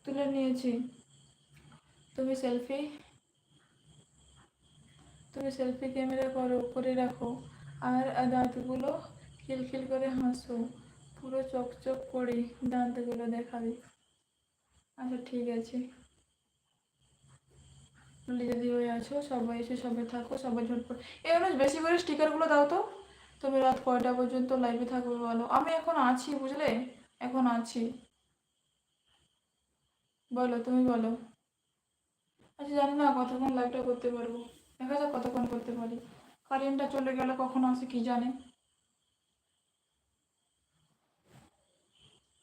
তুলে নিয়েছি। তুমি সেলফি ক্যামেরা করে রাখো, আর দাঁতগুলো খিলখিল করে হাসো, পুরো চকচক করে দাঁতগুলো দেখাবে। আচ্ছা ঠিক আছে। যদি হয়ে আছো, সবাই এসে সবাই থাকো, সবাই ঝটপট। এগুলো বেশি করে স্টিকারগুলো দাও তো। তুমি রাত কয়টা পর্যন্ত লাইভে থাকবে বলো? আমি এখন আছি, বুঝলে, এখন আছি। বলো, তুমি বলো। আচ্ছা জানি না কতক্ষণ লাইভটা করতে পারবো, দেখা যাক কতক্ষণ করতে পারি। কারেন্টটা চলে গেলে কখন আসে কি জানে।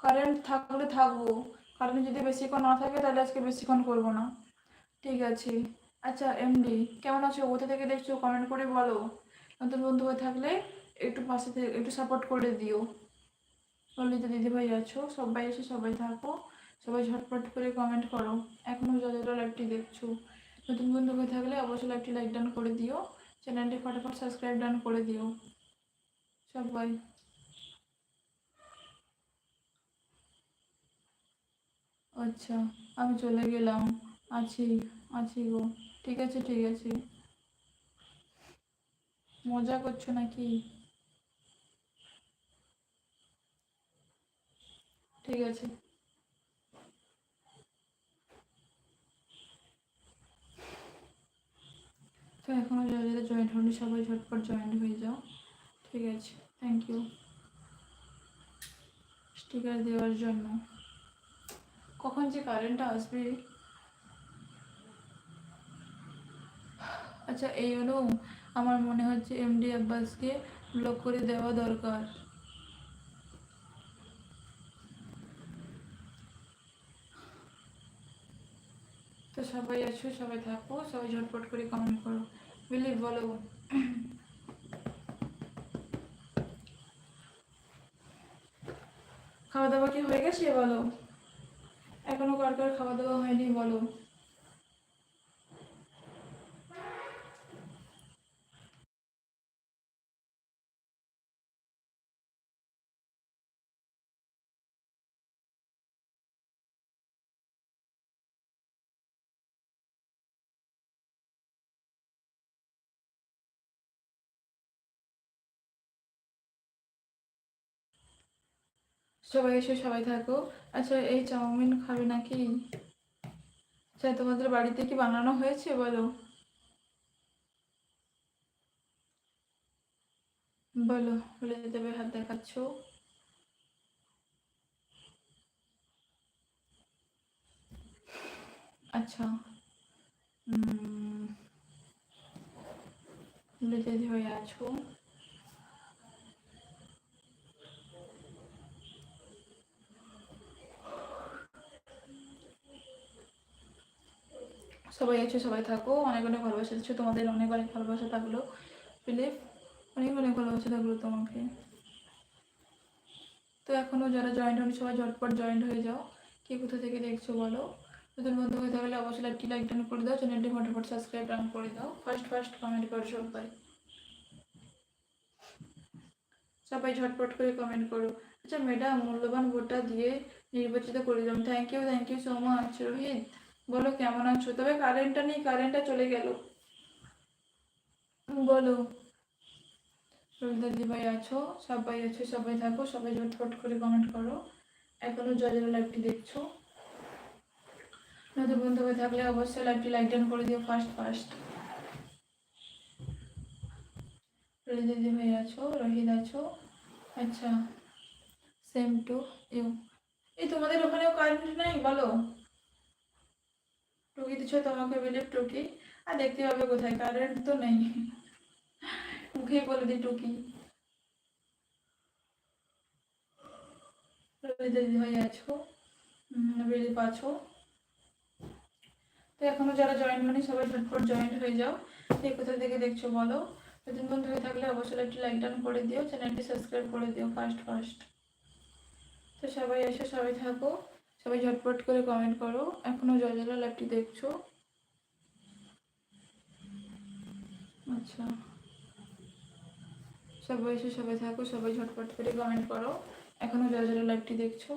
কারেন্ট থাকলে থাকবো, কারেন্ট যদি বেশিক্ষণ না থাকে তাহলে আজকে বেশিক্ষণ করবো না। ঠিক আছে। আচ্ছা এমডি কেমন আছো? কোথা থেকে দেখছো কমেন্ট করে বলো। নতুন বন্ধু হয়ে থাকলে একটু পাশে থেকে একটু সাপোর্ট করে দিও। ললিতা দিদিভাই আছো, সবাই এসে সবাই থাকো, সবাই ঝটপট করে কমেন্ট করো। এখনও যারা লাইভটি দেখছো, নতুন বন্ধু হয়ে থাকলে অবশ্যই লাইভটি লাইক ডান করে দিও, চ্যানেলটি ফটাফট সাবস্ক্রাইব ডান করে দিও সবাই। আচ্ছা আমি চলে গেলাম, আছি আছি গো। ঠিক আছে ঠিক আছে। মজা করছো নাকি? ঠিক আছে। তো এখনও যারা যারা জয়েন্ট হয়নি সবাই ঝটপট জয়েন্ট হয়ে যাও। ঠিক আছে, থ্যাংক ইউ স্টিকার দেওয়ার জন্য। কখন যে কারেন্টটা আসবে। আচ্ছা এই হলো, আমার মনে হচ্ছে এমডি আব্বাসকে ব্লক করে দেওয়া দরকার। তো সবাই আছো, সবাই থাকো, সবাই ঝটপট করে কমেন্ট করো। বিলিভ বলো। খাওয়া দাওয়া কি হয়ে গেছে বলো? এখনো কার কার খাওয়া দাওয়া হয়নি বলো। সবাই এসে সবাই থাকো। আচ্ছা এই চাউমিন খাবে নাকি? আচ্ছা তোমাদের বাড়িতে কি বানানো হয়েছে বলো। বলো, বলে দেবে, হাত দেখাচ্ছ। আচ্ছা বলে দিদি হয়ে আছো। সবাই আছো, সবাই থাকো, অনেক অনেক ভালোবাসা দিচ্ছ, তোমাদের অনেক অনেক ভালোবাসা থাকলো। বিলিভ, অনেক অনেক ভালোবাসা থাকলো তোমাকে। তো এখনও যারা জয়েন্ট হয়নি সবাই ঝটপট জয়েন্ট হয়ে যাও। কে কোথা থেকে দেখছো বলো। নতুন বন্ধু হয়ে থাকলে অবশ্যই লাইকটি লাইক ডান করে দাও, চ্যানেলটি ফটাফট সাবস্ক্রাইব ডান করে দাও, ফার্স্ট ফার্স্ট কমেন্ট করো সবাই। সবাই ঝটপট করে কমেন্ট করো। আচ্ছা ম্যাডাম মূল্যবান ভোটটা দিয়ে নির্বাচিত করে দিলাম, thank you so much. Rohit বলো কেমন আছো? তবে কারেন্টটা নেই, কারেন্টটা চলে গেল। বলো। দিদিভাই আছো, সবাই থাকো, সবাই ঝটফট করে কমেন্ট করো। এখনো যারা যারা লাইভটি দেখছো, নতুন বন্ধু হয়ে থাকলে অবশ্যই লাইভটি লাইক ডান করে দিও ফার্স্ট ফার্স্ট। দিদিভাই আছো, রোহিত আছো। আচ্ছা সেম টু ইউ। এই তোমাদের ওখানেও কারেন্ট নাই বলো? টুকি দিচ্ছ তোমাকে, বিলিভ টুকি। আর দেখতে পাবে কোথায়, কারেন্ট তো নেই। মুখেই বলে দিই টুকি। দিদিভাই আছো, বিলিভ আছো। তো এখনো যারা জয়েন হয়নি সবাই ঝটপট জয়েন হয়ে যাও। এই কোথা থেকে দেখছো বলো। নতুন বন্ধু হয়ে থাকলে অবশ্যই একটি লাইক ডান করে দিও, চ্যানেলটি সাবস্ক্রাইব করে দিও ফার্স্ট ফার্স্ট। তো সবাই এসে সবাই থাকো, সবাই ঝটপট করে কমেন্ট করো। এখনো যারা লাইভটি দেখছো। আচ্ছা সবাই এসে সবাই থাকো, সবাই ঝটপট করে কমেন্ট করো। এখনো যারা লাইভটি দেখছো।